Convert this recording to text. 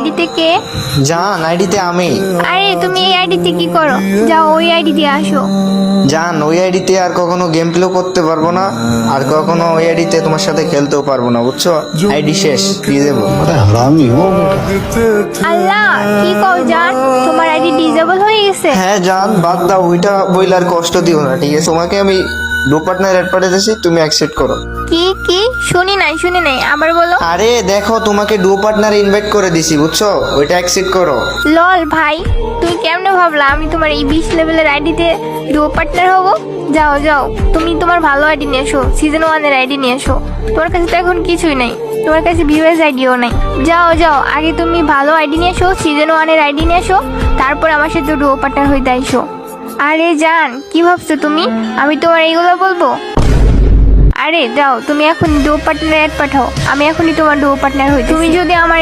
আইডিতে কে? জান, আইডিতে আমি। আরে তুমি এই আইডিতে কি করো? যাও ওই আইডি দিয়ে আসো। জান, ওই আইডিতে আর কখনো গেম প্লে করতে পারবো না, আর কখনো ওই আইডিতে তোমার সাথে খেলতেও পারবো না, বুঝছো? আইডি শেষ, দিয়ে দেবো। हरामी हो बेटा। আল্লাহ, কি কও জান, তোমার আইডি ডিজেবল হয়ে গেছে? হ্যাঁ জান, বাদ দাও ওইটা, বইলে আর কষ্ট দিও না, ঠিক আছে? তোমাকে আমি ডো পার্টনার অ্যাড পাঠাতেছি, তুমি অ্যাকসেপ্ট করো। কি শুনি নাই আবার বলো। আরে দেখো, তোমাকে ডো পার্টনার ইনভাইট করে দিছি, বুঝছো? ওইটা অ্যাকসেপ্ট করো। লল ভাই, তুই কেমনে ভাবলা আমি তোমার এই 20 লেভেলের আইডিতে ডুও পার্টনার হব? যাও তুমি তোমার ভালো আইডি নিয়ে এসো, সিজন 1 এর আইডি নিয়ে এসো। তোমার কাছে তো এখন কিছুই নাই, তোমার কাছে ভিউয়ার্স আইডিও নাই। যাও আগে তুমি ভালো আইডি নিয়ে এসো, সিজন 1 এর আইডি নিয়ে এসো, তারপর আমার সাথে ডুও পার্টনার হইতে আইসো। আরে জান, কি ভাবছো তুমি আমি তোমার এইগুলো বলবো? আরে যাও, তুমি এখন ডুও পার্টনার অ্যাড পাঠাও, আমি এখনই তোমার ডুও পার্টনার হই। তুমি যদি আমার